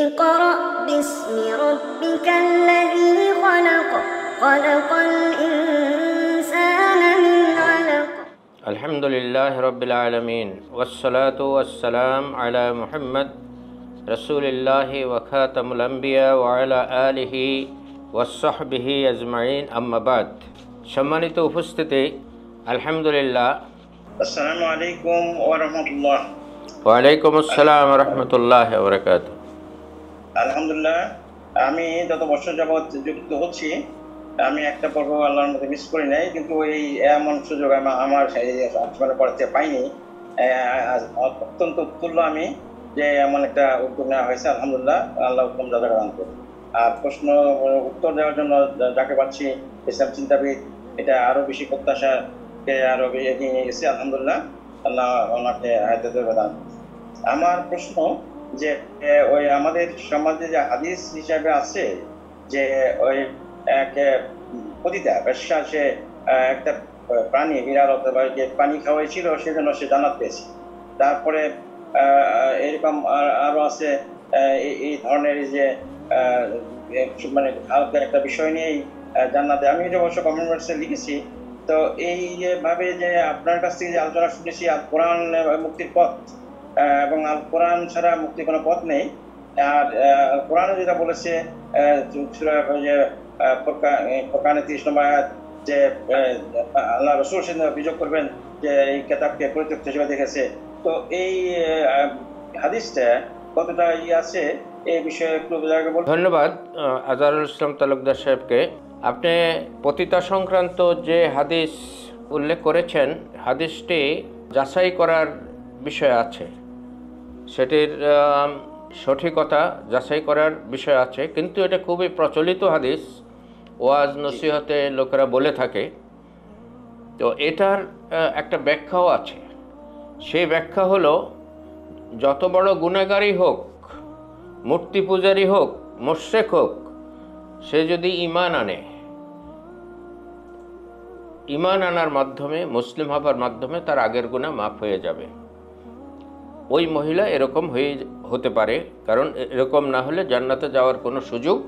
اقرأ باسم ربك الذي خلق خلق الإنسان من علق الحمد لله رب العالمين والصلاة والسلام على محمد رسول الله وخاتم الأنبياء وعلى آله وصحبه أجمعين أما بعد সম্মানিত উপস্থিতি আলহামদুলিল্লাহ আসসালামু আলাইকুম ওয়া রাহমাতুল্লাহ। ওয়া আলাইকুম আসসালাম ওয়া রাহমাতুল্লাহি ওয়া বারাকাতুহু। আলহামদুলিল্লাহ, আমি যত বছর যাবৎ যুক্ত হচ্ছি আমি একটা পর্ব আল্লাহর মধ্যে মিস করি নাই, কিন্তু এই এমন সুযোগ আমার জীবনে পড়াতে পাইনি। অত্যন্ত উৎফুল্ল আমি যে এমন একটা উদ্যোগ নেওয়া হয়েছে। আলহামদুলিল্লাহ, আল্লাহ উত্তম জাযাক দান করুন। আর প্রশ্ন উত্তর দেওয়ার জন্য যাকে পাচ্ছি ইসলাম চিন্তাবিদ, এটা আরো বেশি প্রত্যাশাকে আরো এগিয়ে নিয়ে গেছে। আলহামদুলিল্লাহ, আল্লাহ ওনাকে হায়াতের দান। আমার প্রশ্ন যে ওই আমাদের সমাজে যে হাদিস হিসাবে আছে যে ওই এক পতিতা বেশ্যা, সে একটা প্রাণী বিড়াল অথবা যে পানি খাওয়াইছিল সেজন্য সে জান্নাত পেয়েছে। তারপরে এরকম আরো আছে এই ধরনের যে মানে একটা বিষয় নিয়েই জান্নাতে। আমি এটা অবশ্য কমেন্ট বক্সে লিখেছি। তো এইভাবে যে আপনার কাছ থেকে যে আলোচনা শুনেছি আল কোরআন মুক্তির পথ, এবং আল কোরআন ছাড়া মুক্তির কোনো পথ নেই। আর কোরআনে যেটা বলেছে যে ফোরকানে 30 নম্বর আয়াত, যে আল্লাহ রাসূল সেদিন অভিযোগ করবেন যে এই কিতাবকে পরিত্যক্ত হিসেবে দেখেছে। তো এই হাদিসটা কতটা আছে এই বিষয়ে একটু বলুন। ধন্যবাদ আজহারুল ইসলাম তালুকদার সাহেবকে। আপনি পতিতা সংক্রান্ত যে হাদিস উল্লেখ করেছেন, হাদিসটি যাচাই করার বিষয় আছে, সেটির সঠিকতা যাচাই করার বিষয় আছে, কিন্তু এটা খুবই প্রচলিত হাদিস, ওয়াজ নসিহতে লোকেরা বলে থাকে। তো এটার একটা ব্যাখ্যাও আছে। সেই ব্যাখ্যা হলো, যত বড় গুনাহগারই হোক, মূর্তি পূজারী হোক, মুশরিক হোক, সে যদি ঈমান আনে, ঈমান আনার মাধ্যমে, মুসলিম হবার মাধ্যমে তার আগের গুনাহ মাফ হয়ে যাবে। ওই মহিলা এরকম হতে পারে, কারণ এরকম না হলে জান্নাতে যাওয়ার কোনো সুযোগ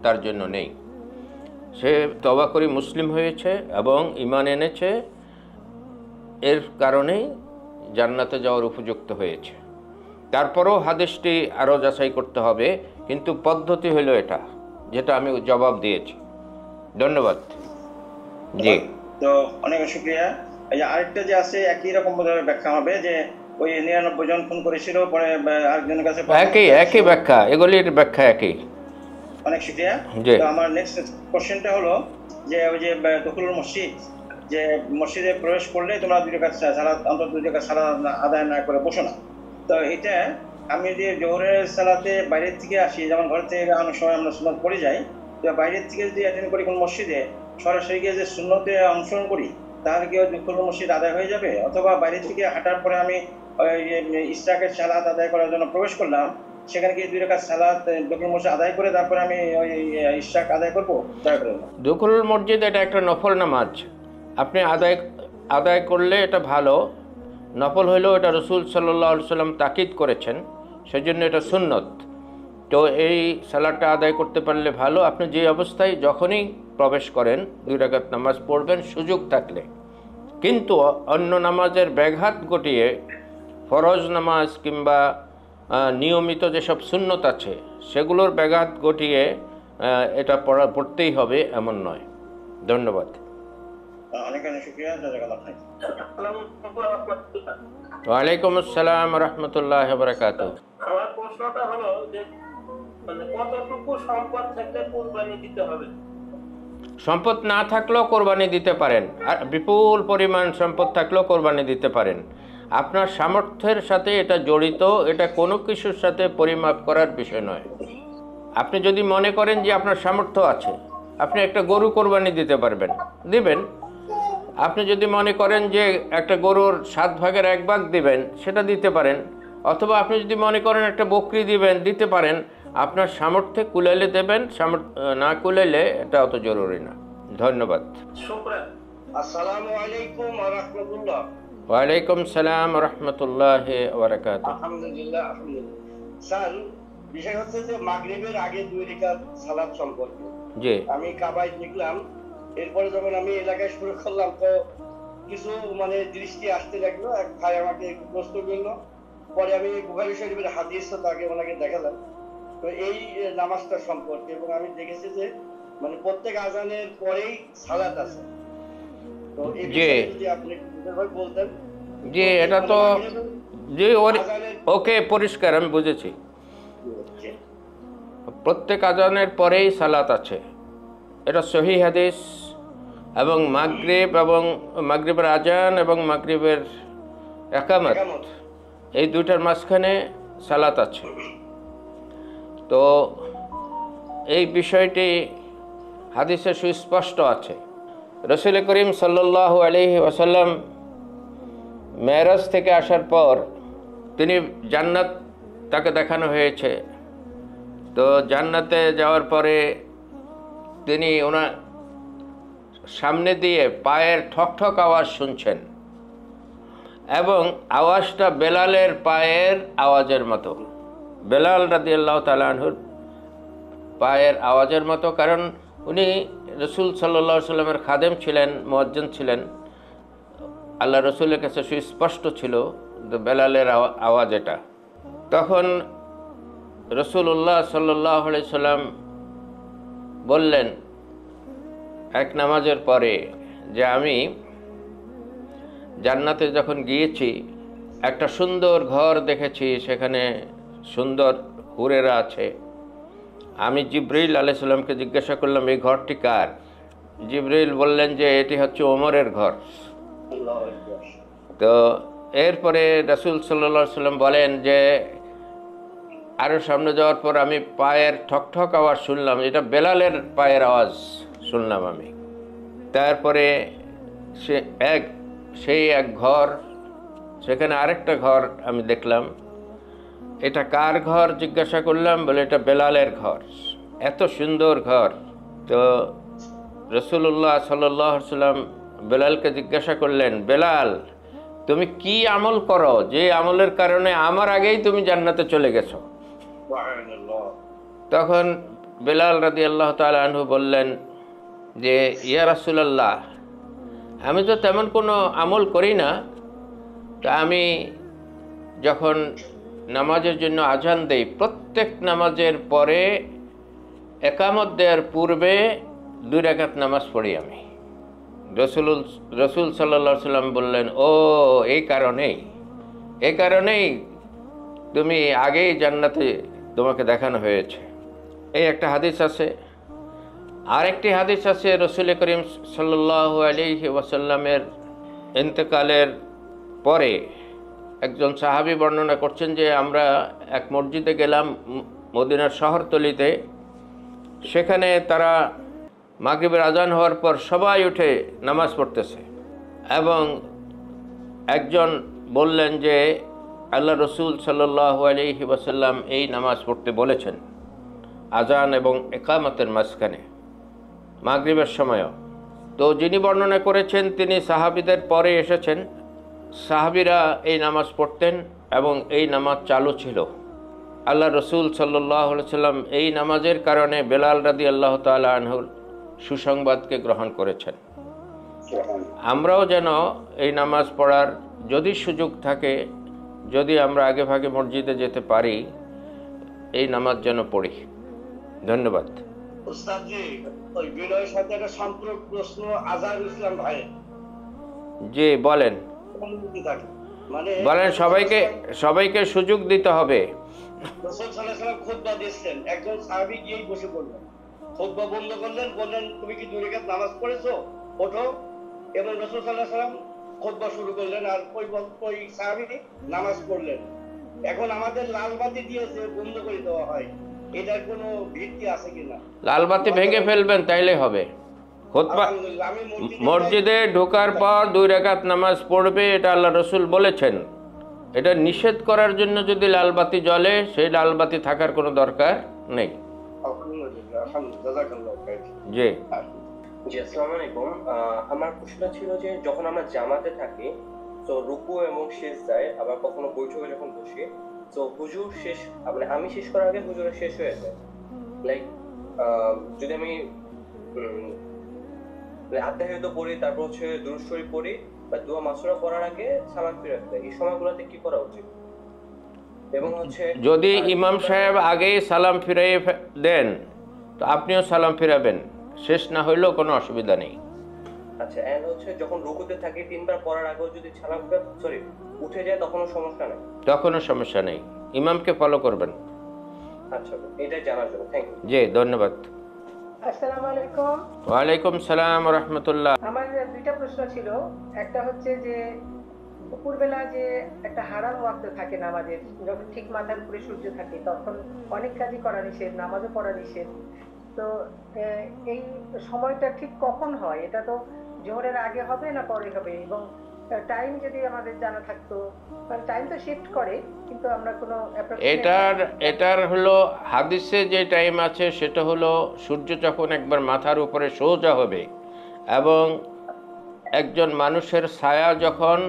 তার জন্য নেই। সে তওবা করে মুসলিম হয়েছে এবং ঈমান এনেছে, এর কারণেই জান্নাতে যাওয়ার উপযুক্ত হয়েছে। তারপরেও হাদিসটি আরও যাচাই করতে হবে, কিন্তু পদ্ধতি হলো এটা, যেটা আমি জবাব দিয়েছি। ধন্যবাদ। জি, তো অনেক শুকরিয়া। এই যে আরেকটা যে আছে একই রকম ব্যাখ্যা হবে যে ওই 99 জন ফোন করেছিল, পরে আরেকজনের কাছে একই ব্যাখ্যা, এগুলির ব্যাখ্যা একই। অনেক শুকরিয়া। তো আমার নেক্সট কোশ্চেনটা হলো যে ওই যে দখলুল মসজিদ, যে মসজিদে প্রবেশ করলে তোমরা 2 রাকাত সালাত, অন্তত 2 রাকাত সালাত আদায় না করে বসো না। তো এটা আমি যে জোহরের সালাতে বাইরের থেকে আসি, যেমন ঘর থেকে অনেক সময় আমরা সুন্নত পড়ে যাই, তো বাইরের থেকে যদি অ্যাটেন্ড করি কোন মসজিদে, সরাসরি গিয়ে যে সুন্নতে অংশগ্রহণ করি, তাহলে কি দখলুল মসজিদ আদায় হয়ে যাবে? অথবা বাইরে থেকে হাঁটার পরে আমি ইশরাকের সালাত আদায় করার জন্য প্রবেশ করলাম, সেখানে গিয়ে 2 রাকাত সালাত দখলুল মসজিদ আদায় করে তারপরে আমি ওই ইশরাক আদায় করবো? দখলুল মসজিদ এটা একটা নফল নামাজ, আপনি আদায় করলে এটা ভালো। নফল হইলেও এটা রাসূল সাল্লাল্লাহু আলাইহি সাল্লাম তাকিদ করেছেন, সেজন্য এটা সুন্নত। তো এই সালাতটা আদায় করতে পারলে ভালো। আপনি যে অবস্থায় যখনই প্রবেশ করেন 2 রাকাত নামাজ পড়বেন সুযোগ থাকলে, কিন্তু অন্য নামাজের ব্যাঘাত ঘটিয়ে ফরজ নামাজ কিংবা নিয়মিত যেসব সুন্নত আছে সেগুলোর ব্যাঘাত ঘটিয়ে এটা পড়তেই হবে এমন নয়। ধন্যবাদ। অনেক অনেক শুকরিয়া। ওয়ালাইকুম আসসালাম ওয়া রাহমাতুল্লাহি ওয়া বারাকাতুহু। আমার প্রশ্নটা হলো যে কতটুকু সম্পদ থাকলে কুরবানি দিতে হবে? সম্পদ না থাকলেও কোরবানি দিতে পারেন, আর বিপুল পরিমাণ সম্পদ থাকলেও কোরবানি দিতে পারেন। আপনার সামর্থ্যের সাথে এটা জড়িত, এটা কোনো কিছুর সাথে পরিমাপ করার বিষয় নয়। আপনি যদি মনে করেন যে আপনার সামর্থ্য আছে, আপনি একটা গরু কোরবানি দিতে পারবেন, দিবেন। আপনি যদি মনে করেন যে একটা গরুর 7 ভাগের 1 ভাগ দিবেন, সেটা দিতে পারেন। অথবা আপনি যদি মনে করেন একটা বকরি দিবেন, দিতে পারেন। আপনার সামর্থ্যে কুলাইলে দেবেন, সামর্থ্য না কুলাইলে এটা অত জরুরি না। ধন্যবাদ। শুকরান। আসসালামু আলাইকুম ওয়া রাহমাতুল্লাহ। ওয়া আলাইকুম সালাম ওয়া রাহমাতুল্লাহি ওয়া বারাকাতুহু। আলহামদুলিল্লাহ, আলহামদুলিল্লাহ। স্যার, বিষয় হচ্ছে যে মাগরিবের আগে 2 রাকাত সালাত সম্পর্কে জি আমি কাবায় দেখলাম। এরপরে যখন আমি এলাকায় শুরু করলাম তো কিছু মানে দৃষ্টি আসতে লাগলো। এক ভাই আমাকে একটু প্রশ্ন করলো, পরে আমি বুখারী শরীফের হাদিস তাকে ওনাকে দেখালাম তো এই নামাজটা সম্পর্কে, এবং আমি দেখেছি যে মানে প্রত্যেক আজানের পরেই সালাত আছে। তো এই বিষয়ে যদি আপনি একটু বলতেন। জি এটা তো জি ওকে পরিষ্কার, আমি বুঝেছি। প্রত্যেক আজানের পরেই সালাত আছে, এটা সহিহ হাদিস। এবং মাগরিবের আজান এবং মাগরিবের ইকামত এই দুইটার মাঝখানে সালাত আছে। তো এই বিষয়টি হাদিসে সুস্পষ্ট আছে। রাসূল করিম সাল্লাল্লাহু আলাইহি ওয়াসাল্লাম মেরাজ থেকে আসার পর তিনি জান্নাত তাকে দেখানো হয়েছে। তো জান্নাতে যাওয়ার পরে তিনি ওনার সামনে দিয়ে পায়ের ঠকঠক আওয়াজ শুনছেন, এবং আওয়াজটা বেলালের পায়ের আওয়াজের মতো, বেলাল রাদিয়াল্লাহু তাআলা আনহুর পায়ের আওয়াজের মতো। কারণ উনি রাসূল সাল্লাল্লাহু আলাইহি ওয়াসাল্লামের খাদেম ছিলেন, মুয়াজ্জিন ছিলেন। আল্লাহ রসুলের কাছে সুস্পষ্ট ছিল বেলালের আওয়াজ এটা। তখন রাসূলুল্লাহ সাল্লাল্লাহু আলাইহি সাল্লাম বললেন এক নামাজের পরে যে আমি জান্নাতে যখন গিয়েছি একটা সুন্দর ঘর দেখেছি, সেখানে সুন্দর হুরেরা আছে। আমি জিবরিল আলাইহিস সালামকে জিজ্ঞাসা করলাম এই ঘরটি কার? জিবরিল বললেন যে এটি হচ্ছে ওমরের ঘর। তো এরপরে রাসূল সাল্লাল্লাহু আলাইহি সাল্লাম বলেন যে আরও সামনে যাওয়ার পর আমি পায়ের ঠকঠক আওয়াজ শুনলাম, এটা বেলালের পায়ের আওয়াজ শুনলাম আমি। তারপরে সেই এক ঘর, সেখানে আরেকটা ঘর আমি দেখলাম। এটা কার ঘর জিজ্ঞাসা করলাম, বলে এটা বেলালের ঘর। এত সুন্দর ঘর। তো রাসূলুল্লাহ সাল্লাল্লাহু আলাইহি সাল্লাম বেলালকে জিজ্ঞাসা করলেন, বেলাল তুমি কি আমল করো যে আমলের কারণে আমার আগেই তুমি জান্নাতে চলে গেছো? তখন বেলাল রাদিয়াল্লাহু তাআলা আনহু বললেন যে ইয়া রাসূলুল্লাহ, আমি তো তেমন কোনো আমল করি না। তা আমি যখন নামাজের জন্য আজান দেই, প্রত্যেক নামাজের পরে ইকামত দেওয়ার পূর্বে 2 রাকাত নামাজ পড়ি আমি। রাসূল সাল্লাল্লাহু আলাইহি সাল্লাম বললেন, ও এই কারণেই তুমি আগেই জান্নাতে তোমাকে দেখানো হয়েছে। এই একটা হাদিস আছে। আরেকটি হাদিস আছে রাসূল করিম সাল্লাল্লাহু আলাইহি ওয়াসাল্লামের ইন্তেকালের পরে একজন সাহাবী বর্ণনা করছেন যে আমরা এক মসজিদে গেলাম মদিনার শহরতলিতে। সেখানে তারা মাগরিবের আজান হওয়ার পর সবাই উঠে নামাজ পড়তেছে, এবং একজন বললেন যে আল্লাহ রসুল সাল্লাল্লাহু আলাইহি ওয়াসাল্লাম এই নামাজ পড়তে বলেছেন আজান এবং ইকামতের মাঝখানে মাগরিবের সময়ও। তো যিনি বর্ণনা করেছেন তিনি সাহাবীদের পরে এসেছেন। সাহাবীরা এই নামাজ পড়তেন এবং এই নামাজ চালু ছিল। আল্লাহ রসুল সাল্লাল্লাহু আলাইহি ওয়াসাল্লাম এই নামাজের কারণে বেলাল রাদিয়াল্লাহু তাআলা আনহুর সুসংবাদকে গ্রহণ করেছেন। আমরাও যেন এই নামাজ পড়ার যদি সুযোগ থাকে, যদি আমরা আগে ভাগে মসজিদে যেতে পারি, এই নামাজ যেন পড়ি। ধন্যবাদ। উস্তাদ জি, ওই বিনয়ের সাথে একটা সম্পর্ক প্রশ্ন আজহারুল ইসলাম ভাই। জি বলেন। মানে বলেন, সবাইকে সুযোগ দিতে হবে। রাসূল সাল্লাল্লাহু আলাইহি ওয়াসাল্লাম খুতবা দিচ্ছেন, একজন সাহাবী গিয়ে বসে পড়লেন, খুতবা বন্ধ করলেন, বললেন তুমি কি 2 রাকাত নামাজ পড়েছো, ওঠো। এবং রাসূল সাল্লাল্লাহু আলাইহি ওয়াসাল্লাম খুতবা শুরু করলেন, আর ওই সাহাবী নামাজ পড়লেন। এখন আমাদের লাল বাতি দিয়ে যে বন্ধ করে দেওয়া হয়, এটার কোনো ভিত্তি আছে কিনা? লাল বাতি ভেঙে ফেলবেন, তাইলে হবে। খুতবা মসজিদে ঢোকার পর 2 রাকাত নামাজ পড়বে, এটা আল্লাহ রসুল বলেছেন। এটা নিষেধ করার জন্য যদি লাল বাতি জ্বলে, সেই লাল বাতি থাকার কোনো দরকার নেই। জি জি, আসসালামু আলাইকুম। আমার প্রশ্নটা ছিল যে যখন আমরা জামাতে থাকি, তো রুকু এবং সিজদায় আবার কখনো বৈঠকে যখন বসি, তো হুজুর শেষ, মানে আমি শেষ করার আগে হুজুরের শেষ হয়ে যায়। লাইক যদি আমি আত্মাহিত পড়ি, তারপর হচ্ছে দুরূদ শরীফ পড়ি বা দোয়া মাসুরা পড়ার আগে সালাম ফিরাতে হয়, এই সময়গুলোতে কি করা উচিত? এবং হচ্ছে যদি ইমাম সাহেব আগেই সালাম ফিরাইয়ে দেন তো আপনিও সালাম ফিরাবেন, শেষ না হইলেও কোনো অসুবিধা নেই। আচ্ছা, এন্ড হচ্ছে যখন রুকুতে থাকি 3 বার পড়ার আগেও যদি সালাম সরি উঠে যায় তখনও সমস্যা নেই? তখনও সমস্যা নেই, ইমামকে ফলো করবেন। আচ্ছা, এটাই জানার জন্য থ্যাংক ইউ। জি, ধন্যবাদ। আসসালামু আলাইকুম। ওয়ালাইকুম সালাম রহমতুল্লাহ। আমার দুইটা প্রশ্ন ছিল। একটা হচ্ছে যে দুপুরবেলা যে একটা হারাম ওয়াক্ত থাকে নামাজের, যখন ঠিক মাথার উপরে সূর্য থাকে তখন অনেক কাজই করা নিষেধ, নামাজও পড়া নিষেধ। তো এই সময়টা ঠিক কখন হয়? এটা তো জোহরের আগে হবে না পরে হবে? এবং টাইম যদি আমাদের জানা থাকতো, টাইম তো শিফট করে কিন্তু আমরা কোনো এটার হলো হাদিসে যে টাইম আছে সেটা হলো সূর্য যখন একবার মাথার উপরে সোজা হবে এবং একজন মানুষের ছায়া যখন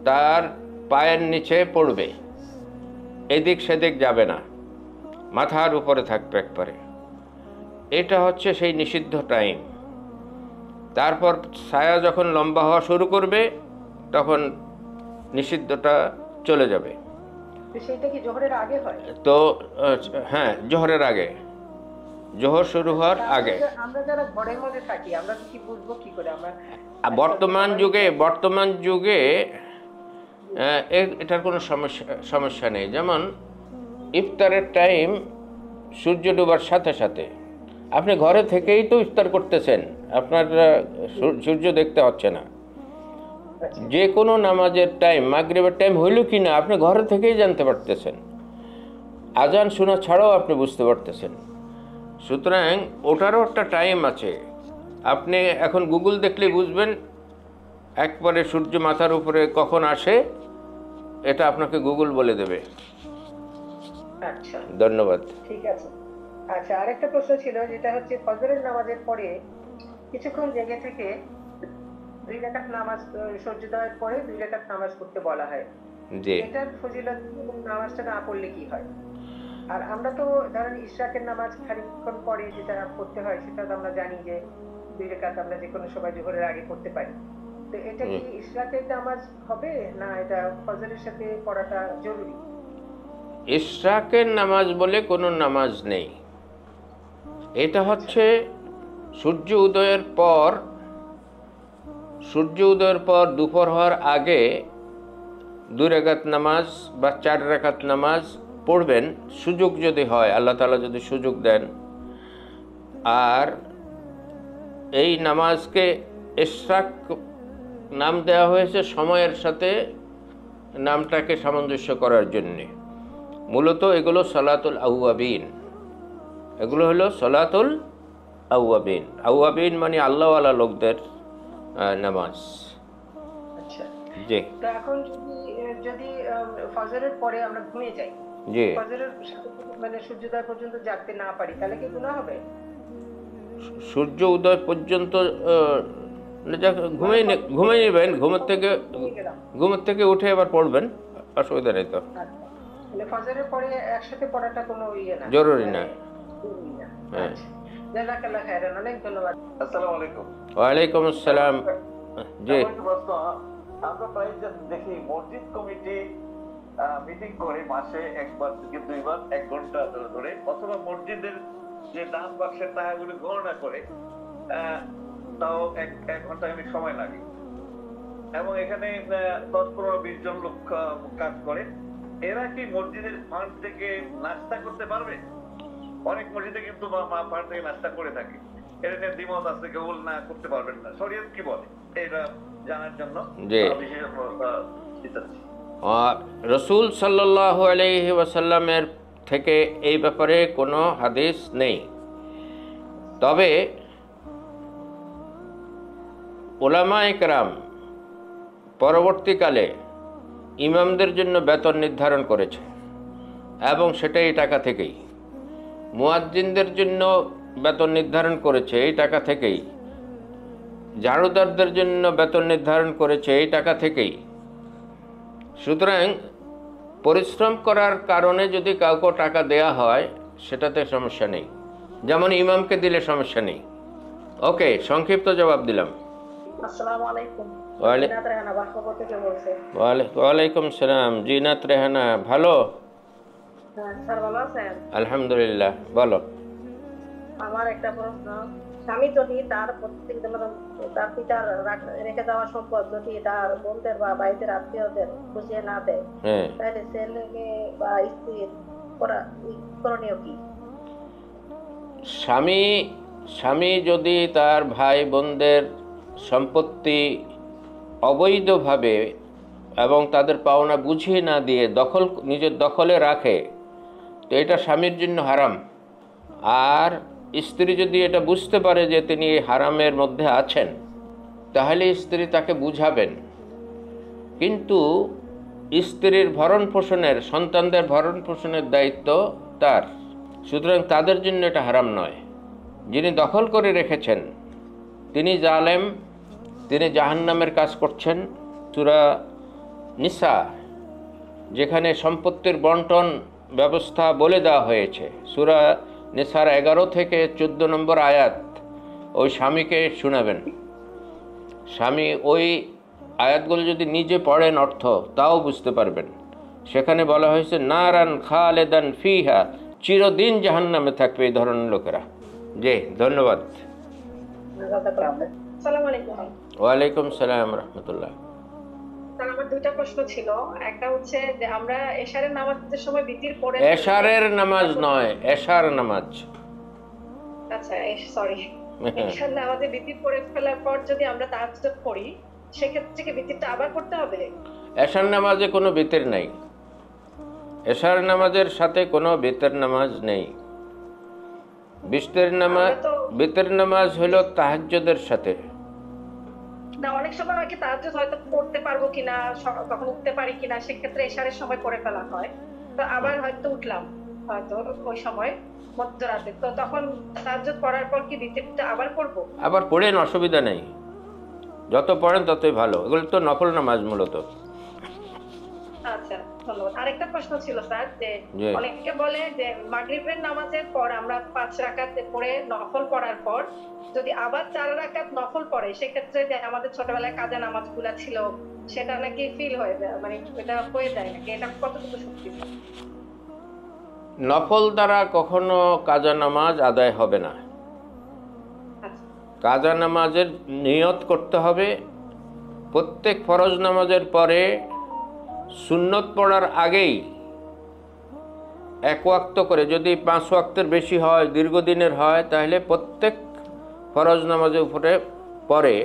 তার পায়ের নিচে পড়বে, এদিক সেদিক যাবে না, মাথার উপরে থাকবে একবারে, এটা হচ্ছে সেই নিষিদ্ধ টাইম। তারপর ছায়া যখন লম্বা হওয়া শুরু করবে তখন নিষিদ্ধটা চলে যাবে। সেটা কি জোহরের আগে হয়? তো হ্যাঁ, জোহরের আগে, জোহর শুরু হওয়ার আগে। আমরা যারা ঘরের মধ্যে থাকি আমরা কি বুঝবো কি করে? আমরা বর্তমান যুগে এটার কোনো সমস্যা নেই। যেমন ইফতারের টাইম সূর্য ডোবার সাথে সাথে, আপনি ঘরে থেকেই তো ইফতার করতেছেন, আপনার সূর্য দেখতে হচ্ছে না। যে কোনো নামাজের টাইম, মাগরিবের টাইম হইল কি না আপনি ঘরে থেকেই জানতে পারতেছেন, আজান শোনা ছাড়াও আপনি বুঝতে পারতেছেন। সুতরাং ওটারও একটা টাইম আছে। আপনি এখন গুগল দেখলেই বুঝবেন একবারে সূর্য মাথার উপরে কখন আসে, এটা আপনাকে গুগল বলে দেবে। আচ্ছা, ধন্যবাদ। ঠিক আছে। আচ্ছা, আরেকটা প্রশ্ন ছিল, যেটা হচ্ছে ফজরের নামাজের পরে কিছুক্ষণ জেগে থেকে 2 রাকাত নামাজ, সূর্যোদয়ের পরে 2 রাকাত নামাজ পড়তে বলা হয়। জি, এটার ফজিলত নামাজটা না পড়লে কি হয়? আর আমরা তো ধরেন ইশরাকের নামাজ খানিকক্ষণ পরে যেটা পড়তে হয় সেটা তো আমরা জানি যে 2 রাকাত আমরা যে কোনো সময় জোহরের আগে পড়তে পারি। তো এটা কি ইশরাকের নামাজ হবে না এটা ফজরের সাথে পড়াটা জরুরি? ইশরাকের নামাজ বলে কোনো নামাজ নেই। এটা হচ্ছে সূর্য উদয়ের পর দুপুর হওয়ার আগে 2 রাকাত নামাজ বা 4 রাকাত নামাজ পড়বেন, সুযোগ যদি হয়, আল্লাহ তাআলা যদি সুযোগ দেন। আর এই নামাজকে ইশরাক নাম দেওয়া হয়েছে সময়ের সাথে নামটাকে সামঞ্জস্য করার জন্যে। মূলত এগুলো সালাতুল আউয়াবিন, এগুলো হলো সালাতুল আউয়াবিন। আউয়াবিন মানে আল্লাহওয়ালা লোকদের নামাজ। আচ্ছা, জি তো এখন যদি ফজরের পরে আমরা ঘুমিয়ে যাই, জি, ফজরের মানে সূর্যোদয় পর্যন্ত জাগতে না পারি, তাহলে কি গুনাহ হবে? সূর্য উদয় পর্যন্ত ঘুমিয়ে নেবেন, ঘুমের থেকে উঠে আবার পড়বেন, অসুবিধা নেই তো। মানে ফজরের পরে একসাথে পড়াটা কোনো ইয়ে না, জরুরি না। হ্যাঁ, জাযাকাল্লাহ খাইরান, অনেক ধন্যবাদ। আসসালামু আলাইকুম। ওয়ালাইকুম আসসালাম। জি, আমরা প্রায় দেখি মসজিদ কমিটি মিটিং করে মাসে একবার থেকে 2 বার 1 ঘন্টা ধরে, অথবা মসজিদের যে দান বাক্সের টাকাগুলো গণনা করে, তাও 1 ঘন্টা সময় লাগে, এবং এখানে 10-15-20 জন লোক কাজ করে। এরা কি মসজিদের ফান্ড থেকে নাস্তা করতে পারবে? অনেক মসজিদে কিন্তু ফান্ড থেকে নাস্তা করে থাকে, এটা নিয়ে দ্বিমত আছে, কেউ না করতে পারবেন না। শরীয়ত কি বলে এটা জানার জন্য রাসূল সাল্লাল্লাহু আলাইহি ওয়াসাল্লামের থেকে এই ব্যাপারে কোনো হাদিস নেই। তবে উলামায়ে কেরাম পরবর্তীকালে ইমামদের জন্য বেতন নির্ধারণ করেছে এবং সেটা এই টাকা থেকেই। মুয়াজ্জিনদের জন্য বেতন নির্ধারণ করেছে এই টাকা থেকেই। ঝাড়ুদারদের জন্য বেতন নির্ধারণ করেছে এই টাকা থেকেই। সুতরাং পরিশ্রম করার কারণে যদি কাউকে টাকা দেয়া হয় সেটাতে সমস্যা নেই, যেমন ইমামকে দিলে সমস্যা নেই। ওকে, সংক্ষিপ্ত জবাব দিলাম। আসসালামু আলাইকুম। ওয়ালে- জিনাত রেহানা বাক্যবর থেকে বলছে। ওয়ালাইকুম সালাম। জিনাত রেহানা, ভালো? হ্যাঁ স্যার, ভালো আছেন? আলহামদুলিল্লাহ। বলো। আমার একটা প্রশ্ন, স্বামী যদি তার প্রত্যেক তার পিতার রেখে যাওয়া সম্পদ যদি তার বোনদের বা ভাইদের আত্মীয়দের বুঝিয়ে না দেয়, হ্যাঁ, তাহলে ছেলেকে বা স্ত্রীর করণীয় কি? স্বামী যদি তার ভাই বোনদের সম্পত্তি অবৈধভাবে এবং তাদের পাওনা বুঝিয়ে না দিয়ে নিজের দখলে রাখে, তো এটা স্বামীর জন্য হারাম। আর স্ত্রী যদি এটা বুঝতে পারে যে তিনি হারামের মধ্যে আছেন, তাহলে স্ত্রী তাকে বুঝাবেন। কিন্তু স্ত্রীর ভরণ পোষণের, সন্তানদের ভরণ পোষণের দায়িত্ব তার, সুতরাং তাদের জন্য এটা হারাম নয়। যিনি দখল করে রেখেছেন তিনি জালেম, তিনি জাহান্নামের কাজ করছেন। সূরা নিসা, যেখানে সম্পত্তির বন্টন ব্যবস্থা বলে দেওয়া হয়েছে, সূরা নিসার 11 থেকে 14 নম্বর আয়াত ওই স্বামীকে শোনাবেন। স্বামী ওই আয়াতগুলো যদি নিজে পড়েন অর্থ, তাও বুঝতে পারবেন। সেখানে বলা হয়েছে নারান খালেদান ফিহা, চিরদিন জাহান্নামে থাকবে এই ধরনের লোকেরা। জি, ধন্যবাদ। আসসালামু আলাইকুম। ওয়ালাইকুম সালাম রহমতুল্লাহ। স্যার, আমার দুইটা প্রশ্ন ছিল। একটা হচ্ছে যে আমরা এশারের নামাজের সময় বিতির পড়ে, এশারের নামাজ নয়, এশার নামাজ। আচ্ছা সরি, এশার নামাজে বিতির পড়ে ফেলার পর যদি আমরা তাহাজ্জুদ পড়ি, সেক্ষেত্রে কি বিতিরটা আবার করতে হবে? এশার নামাজে কোনো বিতির নেই। এশার নামাজের সাথে কোনো বিতির নামাজ নেই। বিতির নামাজ হলো তাহাজ্জুদের সাথে। না, অনেক সময় হয় কি তাহাজ্জুদ হয়তো পড়তে পারবো কিনা, তখন উঠতে পারি কিনা, সেক্ষেত্রে এশারের সময় পড়ে ফেলা হয়। তো আবার হয়তো উঠলাম হয়তো ওই সময় মধ্যরাতে, তো তখন তাহাজ্জুদ পড়ার পর কি বিতিরটা আবার পড়বো? আবার পড়েন, অসুবিধা নেই, যত পড়েন ততই ভালো। এগুলো তো নফল নামাজ মূলত। আচ্ছা, ধন্যবাদ। আরেকটা প্রশ্ন ছিল স্যার, যে জি। অনেকে বলে যে মাগরিবের নামাজের পর আমরা 5 রাকাত পড়ে নফল পড়ার পর যদি আবার 4 রাকাত নফল পড়ে, সেক্ষেত্রে যে আমাদের ছোটবেলায় কাজা নামাজগুলো ছিল সেটা নাকি ফিল হয়ে যায়, মানে এটা হয়ে যায় নাকি, এটা কতটুকু সত্যি? নফল দ্বারা কখনো কাজা নামাজ আদায় হবে না। আচ্ছা, কাজা নামাজের নিয়ত করতে হবে। প্রত্যেক ফরজ নামাজের পরে সুন্নত পড়ার আগেই 1 ওয়াক্ত করে, যদি 5 ওয়াক্তের বেশি হয়, দীর্ঘদিনের হয়, তাহলে প্রত্যেক ফরজ নামাজের উপরে পরে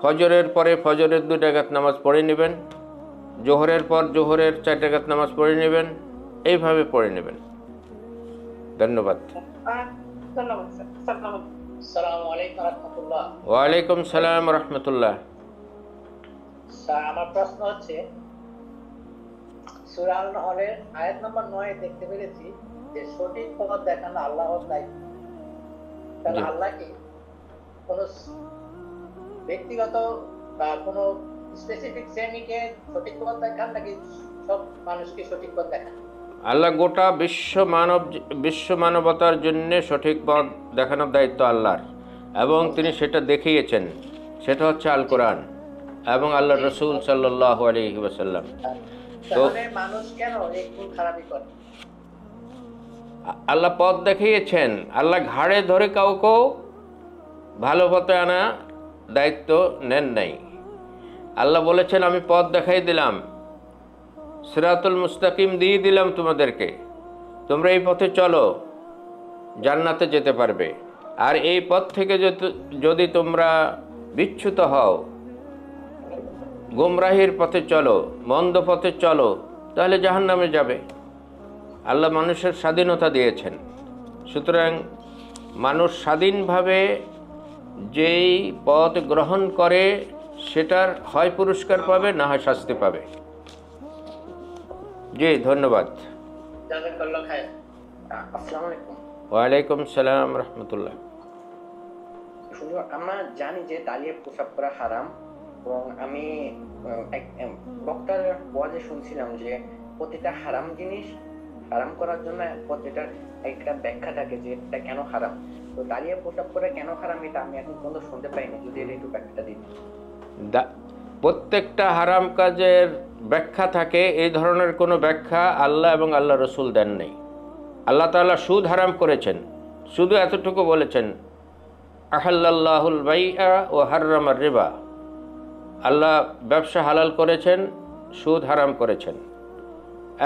ফজরের পরে ফজরের 2 রাকাত নামাজ পড়ে নেবেন, জোহরের পর জোহরের 4 রাকাত নামাজ পড়ে নেবেন, এইভাবে পড়ে নেবেন। ধন্যবাদ। ধন্যবাদ স্যার। আসসালামু আলাইকুম রাহমাতুল্লাহ। ওয়ালাইকুম সালাম রহমতুল্লাহ। স্যার, আমার প্রশ্ন হচ্ছে, সূরা আল-নহলের আয়াত নম্বর 9 দেখতে পেরেছি যে সঠিক পথ দেখানো আল্লাহর দায়িত্ব। তাহলে আল্লাহ কি কোনো ব্যক্তিগত বা কোনো স্পেসিফিক শ্রেণীকে সঠিক পথ দেখান, নাকি সব মানুষকে সঠিক পথ দেখান? আল্লাহ গোটা বিশ্ব মানবতার জন্য সঠিক পথ দেখানোর দায়িত্ব আল্লাহর, এবং তিনি সেটা দেখিয়েছেন। সেটা হচ্ছে আল কোরআন এবং আল্লাহ রসুল সাল্লাল্লাহু আলাইহি ওয়াসাল্লাম। তাহলে মানুষ কেন এই ভুল খারাপি করে? আল্লাহ পথ দেখিয়েছেন, আল্লাহ ঘাড়ে ধরে কাউকেও ভালো পথে আনা দায়িত্ব নেন নাই। আল্লাহ বলেছেন আমি পথ দেখাই দিলাম, সিরাতুল মুস্তাকিম দিয়ে দিলাম তোমাদেরকে, তোমরা এই পথে চলো, জান্নাতে যেতে পারবে। আর এই পথ থেকে যদি তোমরা বিচ্যুত হও, গোমরাহির পথে চলো, মন্দ পথে চলো, তাহলে জাহান্নামে যাবে। আল্লাহ মানুষের স্বাধীনতা দিয়েছেন, সুতরাং মানুষ স্বাধীনভাবে যেই পথ গ্রহণ করে সেটার হয় পুরস্কার পাবে, না হয় শাস্তি পাবে। জি, ধন্যবাদ। জাযাকাল্লাহ খায়র। আসসালামু আলাইকুম। ওয়ালাইকুম সালাম রহমতুল্লাহ। আমরা জানি যে দাঁড়িয়ে প্রসাব করা হারাম, এবং আমি বক্তার ওয়াজে শুনছিলাম যে প্রতিটা হারাম জিনিস হারাম করার জন্য প্রতিটার একটা ব্যাখ্যা থাকে যে এটা কেন হারাম। তো দাঁড়িয়ে প্রসাব করে কেন হারাম এটা আমি এখন পর্যন্ত শুনতে পাইনি, যদি এর একটু ব্যাখ্যাটা দিন। প্রত্যেকটা হারাম কাজের ব্যাখ্যা থাকে, এই ধরনের কোনো ব্যাখ্যা আল্লাহ এবং আল্লাহ রসুল দেন নেই। আল্লাহ তাআলা সুদ হারাম করেছেন, শুধু এতটুকু বলেছেন আহাল্লাল্লাহুল বাইআ ওয়া হাররামার রিবা। আল্লাহ ব্যবসা হালাল করেছেন, সুদ হারাম করেছেন।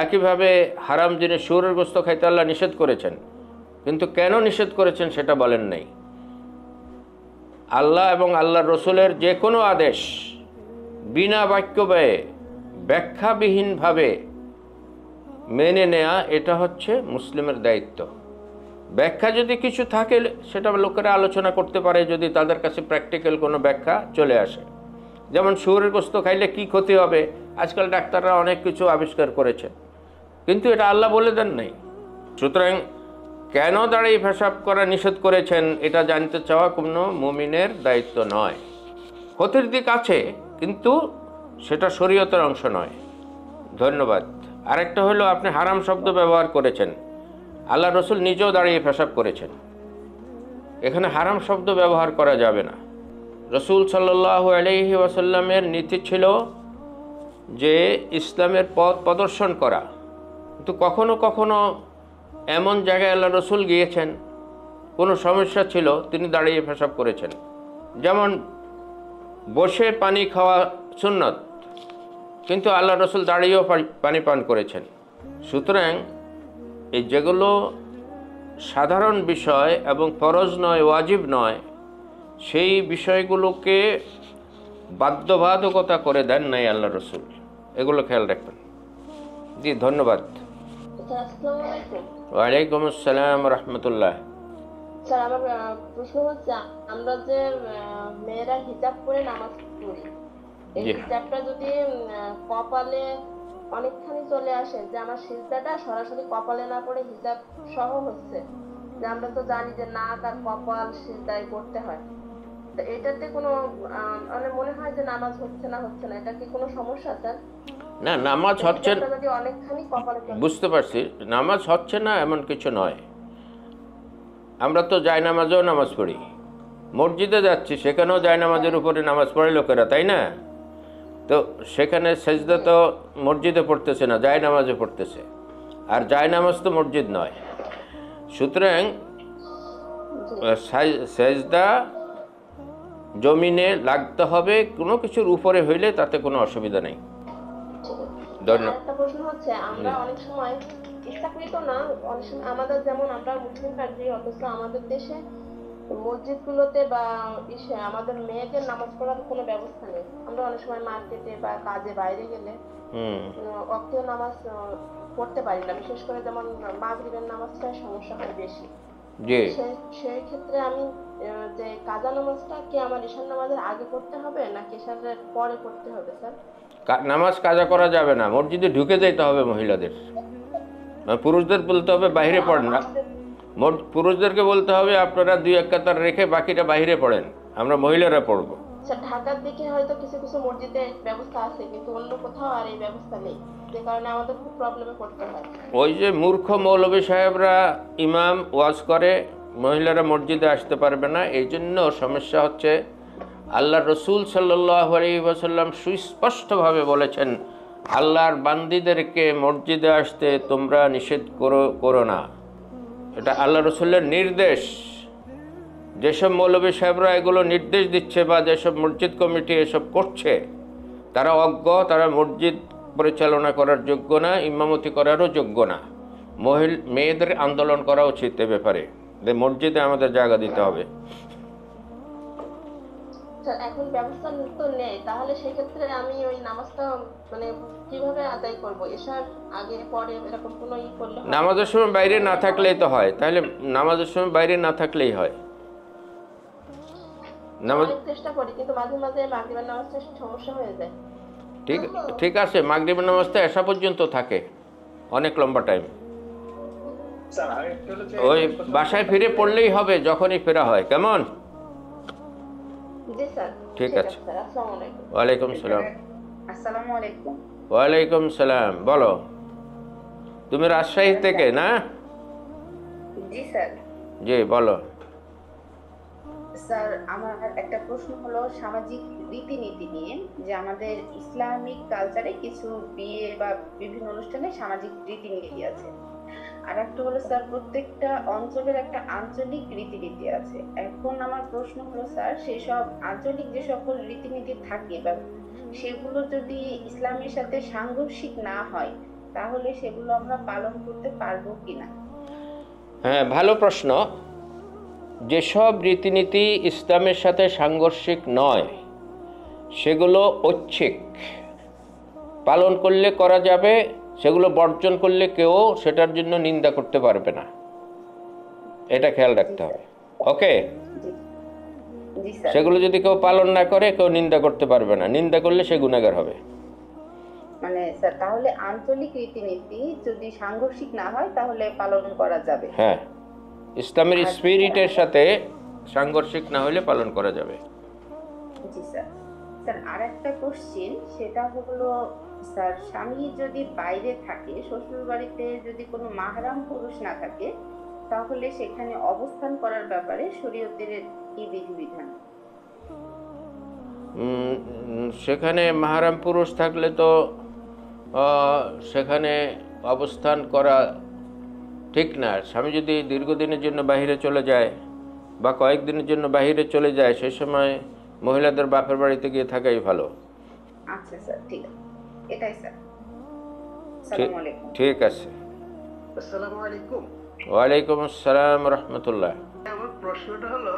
একইভাবে হারাম জিনিস শুয়োরের গোশত খাইতে আল্লাহ নিষেধ করেছেন, কিন্তু কেন নিষেধ করেছেন সেটা বলেন নাই। আল্লাহ এবং আল্লাহ রসুলের যে কোনো আদেশ বিনা বাক্য ব্যয়ে ব্যাখ্যাবিহীনভাবে মেনে নেয়া, এটা হচ্ছে মুসলিমের দায়িত্ব। ব্যাখ্যা যদি কিছু থাকে সেটা লোকেরা আলোচনা করতে পারে, যদি তাদের কাছে প্র্যাকটিক্যাল কোনো ব্যাখ্যা চলে আসে। যেমন শুয়োরের গোশত খাইলে কি ক্ষতি হবে, আজকাল ডাক্তাররা অনেক কিছু আবিষ্কার করেছে, কিন্তু এটা আল্লাহ বলে দেন নাই। সুতরাং কেন দাঁড়িয়ে পেশাব করা নিষেধ করেছেন এটা জানতে চাওয়া কোনো মুমিনের দায়িত্ব নয়। ক্ষতির দিক আছে, কিন্তু সেটা শরীয়তের অংশ নয়। ধন্যবাদ। আরেকটা হলো, আপনি হারাম শব্দ ব্যবহার করেছেন, আল্লাহ রসুল নিজেও দাঁড়িয়ে পেশাব করেছেন, এখানে হারাম শব্দ ব্যবহার করা যাবে না। রসুল সাল্লাল্লাহু আলাইহি ওয়াসাল্লামের নীতি ছিল যে ইসলামের পথ প্রদর্শন করা, কিন্তু কখনো কখনো এমন জায়গায় আল্লাহ রসুল গিয়েছেন, কোনো সমস্যা ছিল, তিনি দাঁড়িয়ে পেশাব করেছেন। যেমন বসে পানি খাওয়া সুন্নত, কিন্তু আল্লাহ রসুল দাঁড়িয়েও পানি পান করেছেন। সুতরাং এই যেগুলো সাধারণ বিষয় এবং ফরজ নয়, ওয়াজিব নয়, সেই বিষয়গুলোকে বাধ্যবাধকতা করে দেন নাই আল্লাহ রসুল, এগুলো খেয়াল রাখবেন। জি, ধন্যবাদ। ওয়ালাইকুম আসসালাম রহমতুল্লাহ। স্যার, আমার প্রশ্ন হচ্ছে, আমরা যে মেয়েরা হিজাব পরে নামাজ পড়ি, এই হিজাবটা যদি কপালে অনেকখানি চলে আসে, যে আমার সিজদাটা সরাসরি কপালে না পড়ে হিজাব সহ হচ্ছে, যে আমরা তো জানি যে নাক আর কপাল সিজদায় করতে হয়, তো এটাতে কোনো মানে মনে হয় যে নামাজ হচ্ছে না, এটা কি কোনো সমস্যা স্যার? না, নামাজ হচ্ছে, যদি অনেকখানি কপালে, বুঝতে পারছি, নামাজ হচ্ছে না এমন কিছু নয়। আমরা তো জায়নামাজেও নামাজ পড়ি, মসজিদে যাচ্ছি, সেখানেও জায়নামাজের উপরে নামাজ পড়ে লোকেরা, তাই না? তো সেখানে সেজদা তো মসজিদে পড়তেছে না, জায়নামাজে পড়তেছে, আর জায়নামাজ তো মসজিদ নয়। সুতরাং সেজদা জমিনে লাগতে হবে, কোনো কিছুর উপরে হইলে তাতে কোনো অসুবিধা নেই। ধন্যবাদ। একটা প্রশ্ন হচ্ছে, আমরা অনেক সময় ইচ্ছাকৃত না, অনেক সময় আমাদের, যেমন আমরা মুসলিম কান্ট্রি, অথচ আমাদের দেশে মসজিদগুলোতে বা আমাদের মেয়েদের নামাজ পড়ার কোনো ব্যবস্থা নেই। আমরা অনেক সময় মার্কেটে বা কাজে বাইরে গেলে অক্তীয় নামাজ পড়তে পারি না, বিশেষ করে যেমন মাগরিবের নামাজটা সমস্যা হয় বেশি। সেই ক্ষেত্রে আমি যে কাজা নামাজটা কি আমার ঈশান নামাজের আগে পড়তে হবে নাকি ঈশানের পরে পড়তে হবে স্যার? নামাজ কাজা করা যাবে না, মসজিদে ঢুকে যেতে হবে মহিলাদের। পুরুষদের বলতে হবে বাইরে পড়েন না, পুরুষদেরকে বলতে হবে আপনারা 2-1 কাতার রেখে বাকিটা বাইরে পড়েন, আমরা মহিলারা পড়বো। ঢাকার দিকে হয়তো কিছু কিছু মসজিদে ব্যবস্থা আছে, কিন্তু অন্য কোথাও আর এই ব্যবস্থা নেই, যে কারণে আমাদের খুব প্রবলেমে পড়তে হয়। ওই যে মূর্খ মৌলবী সাহেবরা ইমাম ওয়াজ করে, মহিলারা মসজিদে আসতে পারবে না, এই জন্য সমস্যা হচ্ছে। আল্লাহ রসুল সাল্লাল্লাহু আলাইহি ওয়াসাল্লাম সুস্পষ্টভাবে বলেছেন, আল্লাহর বান্দীদেরকে মসজিদে আসতে তোমরা নিষেধ করো না, এটা আল্লাহ রসুলের নির্দেশ। যেসব মৌলবী সাহেবরা এগুলো নির্দেশ দিচ্ছে বা যেসব মসজিদ কমিটি এসব করছে, তারা অজ্ঞ, তারা মসজিদ পরিচালনা করার যোগ্য না, ইমামতি করারও যোগ্য না। মেয়েদের আন্দোলন করা উচিত এ ব্যাপারে, যে মসজিদে আমাদের জায়গা দিতে হবে। এখন ব্যবস্থা তো নেই, তাহলে সেই ক্ষেত্রে আমি ওই নামাজটা মানে কিভাবে আদায় করব? এশার আগে পরে এরকম কোনো ই করলে? নামাজের সময় বাইরে না থাকলেই তো হয়, তাহলে নামাজের সময় বাইরে না থাকলেই হয়। চেষ্টা করি, কিন্তু মাঝে মাঝে মাগরিবের নামাজটা সমস্যা হয়ে যায়। ঠিক আছে, মাগরিবের নামাজটা এশা পর্যন্ত থাকে, অনেক লম্বা টাইম। ওই বাসায় ফিরে পড়লেই হবে, যখনই ফেরা হয়। কেমন? জি স্যার, ঠিক আছে। আসসালামু আলাইকুম। ওয়ালাইকুম সালাম। আসসালামু আলাইকুম। ওয়ালাইকুম সালাম, বলো। তুমি রাজশাহী থেকে না? জি স্যার। জি বলো। স্যার আমার একটা প্রশ্ন হলো সামাজিক রীতিনীতি নিয়ে, যে আমাদের ইসলামিক কালচারে কিছু বিয়ে বা বিভিন্ন অনুষ্ঠানে সামাজিক রীতিনীতি আছে, আর একটা হলো স্যার প্রত্যেকটা অঞ্চলের একটা আঞ্চলিক রীতিনীতি আছে। এখন আমার প্রশ্ন হলো স্যার, সেই সব আঞ্চলিক যে সকল রীতিনীতি থাকে বা সেগুলো যদি ইসলামের সাথে সাংঘর্ষিক না হয় তাহলে সেগুলো আমরা পালন করতে পারবো কিনা? হ্যাঁ, ভালো প্রশ্ন। যেসব রীতিনীতি ইসলামের সাথে সাংঘর্ষিক নয় সেগুলো ঐচ্ছিক, পালন করলে করা যাবে, সেগুলো বর্জন করলে কেউ সেটার জন্য নিন্দা করতে পারবে না, এটা খেয়াল রাখতে হবে। ওকে, সেগুলো যদি কেউ পালন না করে কেউ নিন্দা করতে পারবে না, নিন্দা করলে সে গুনাহগার হবে। মানে স্যার তাহলে আঞ্চলিক রীতিনীতি যদি সাংঘর্ষিক না হয় তাহলে পালন করা যাবে? হ্যাঁ, ইসলামের স্পিরিটের সাথে সাংঘর্ষিক না হলে পালন করা যাবে। জি স্যার। স্যার আরেকটা কোশ্চেন, সেটা হলো স্যার স্বামী যদি বাইরে থাকে, শ্বশুর বাড়িতে যদি কোনো মাহরাম পুরুষ না থাকে তাহলে সেখানে অবস্থান করার ব্যাপারে শরীয়তের কি বিধিবিধান? সেখানে মাহরাম পুরুষ থাকলে তো সেখানে অবস্থান করা ঠিক না। স্বামী যদি দীর্ঘদিনের জন্য বাইরে চলে যায় বা কয়েকদিনের জন্য বাইরে চলে যায়, সেই সময় মহিলাদের বাপের বাড়িতে গিয়ে থাকাই ভালো। আচ্ছা স্যার, ঠিক আছে, এটাই স্যার। আসসালামু আলাইকুম। ঠিক আছে। আসসালামু আলাইকুম। ওয়ালাইকুম আসসালাম রহমতুল্লাহ। আমার প্রশ্নটা হলো,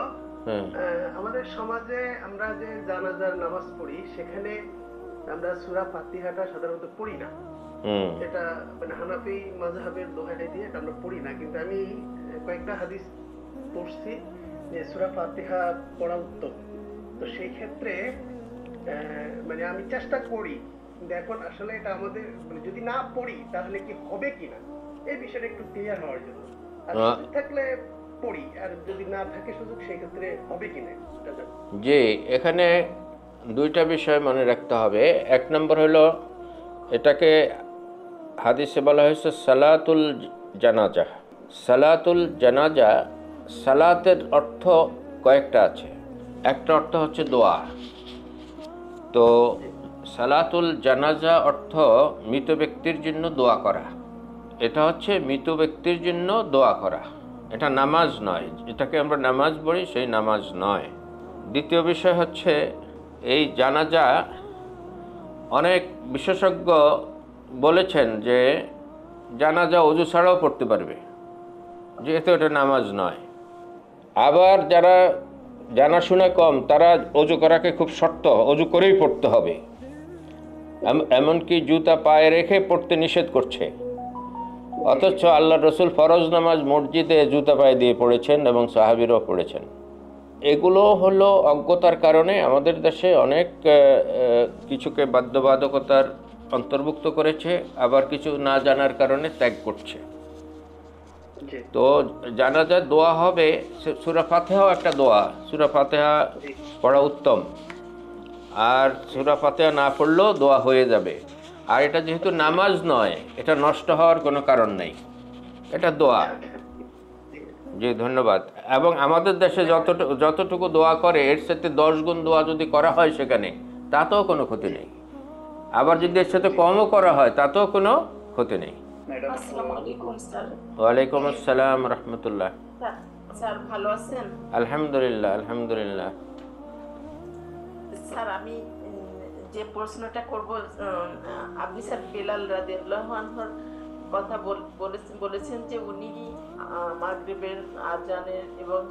আমাদের সমাজে আমরা যে জানাজার নামাজ পড়ি সেখানে আমরা সূরা ফাতিহাটা সাধারণত পড়ি না। এটা মানে হানাফি মাযহাবের দোহাই দিয়ে এটা আমরা পড়ি না, কিন্তু আমি কয়েকটা হাদিস পড়ছি যে সূরা ফাতিহা পড়া উত্তম। তো সেই ক্ষেত্রে মানে আমি চেষ্টা করি, কিন্তু এখন আসলে এটা আমাদের মানে যদি না পড়ি তাহলে কি হবে কিনা এই বিষয়টা একটু ক্লিয়ার হওয়ার জন্য। আর সুযোগ থাকলে পড়ি, আর যদি না থাকে সুযোগ সেই ক্ষেত্রে হবে কিনা। জি, এখানে দুইটা বিষয় মনে রাখতে হবে। এক নম্বর হলো, এটাকে হাদিসে বলা হয়েছে সালাতুল জানাজা। সালাতুল জানাজা, সালাতের অর্থ কয়েকটা আছে, একটা অর্থ হচ্ছে দোয়া। তো সালাতুল জানাজা অর্থ মৃত ব্যক্তির জন্য দোয়া করা, এটা হচ্ছে মৃত ব্যক্তির জন্য দোয়া করা, এটা নামাজ নয়। এটাকে আমরা নামাজ বলি, সেই নামাজ নয়। দ্বিতীয় বিষয় হচ্ছে, এই জানাজা অনেক বিশেষজ্ঞ বলেছেন যে জানাজা ওযু ছাড়াও পড়তে পারবে, যেহেতু এটা নামাজ নয়। আবার যারা জানাশোনা কম তারা ওযু করাকে খুব শর্ত, ওযু করেই পড়তে হবে, এমনকি জুতা পায়ে রেখে পড়তে নিষেধ করছে। অথচ আল্লাহ রসুল ফরজ নামাজ মসজিদে জুতা পায়ে দিয়ে পড়েছেন এবং সাহাবীরাও পড়েছেন। এগুলো হলো অজ্ঞতার কারণে আমাদের দেশে অনেক কিছুকে বাধ্যবাধকতার অন্তর্ভুক্ত করেছে, আবার কিছু না জানার কারণে ত্যাগ করছে। তো জানাজা দোয়া হবে, সূরা ফাতিহাও একটা দোয়া, সূরা ফাতিহা পড়া উত্তম, আর সূরা ফাতিহা না পড়লেও দোয়া হয়ে যাবে। আর এটা যেহেতু নামাজ নয়, এটা নষ্ট হওয়ার কোনো কারণ নেই, এটা দোয়া। জি ধন্যবাদ। এবং আমাদের দেশে যতটুকু দোয়া করে এর সাথে 10 গুণ দোয়া যদি করা হয় সেখানে, তাতেও কোনো ক্ষতি নেই। আবার যদি এর সাথে কমও করা হয় তাতেও কোনো ক্ষতি নেই। আসসালামু আলাইকুম স্যার। ওয়ালাইকুম আসসালাম রহমতুল্লাহ। স্যার ভালো আছেন? আলহামদুলিল্লাহ, আলহামদুলিল্লাহ। স্যার আমি যে প্রশ্নটা করব, আপনি স্যার বেলাল রাদিয়াল্লাহু আনহুর কথা বলেছেন যে উনি মাগরিবের আজানের এবং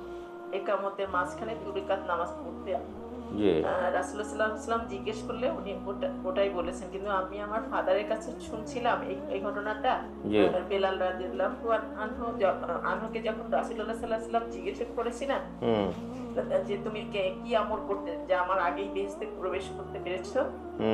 একামতের মাঝখানে 2 রাকাত নামাজ পড়তেন। রাসূলুল্লাহ সাল্লাল্লাহু আলাইহি ওয়াসাল্লাম জিজ্ঞেস করলে উনি ওটাই বলেছেন, কিন্তু আমি আমার ফাদারের কাছে শুনছিলাম এই ঘটনাটা। বেলাল রাদিয়াল্লাহু আনহুকে যখন রাসূলুল্লাহ সাল্লাল্লাহু আলাইহি ওয়াসাল্লাম জিজ্ঞেস করেছিলেন যে তুমি কি আমল করতে যে আমার আগেই বেহেশতে প্রবেশ করতে পেরেছো,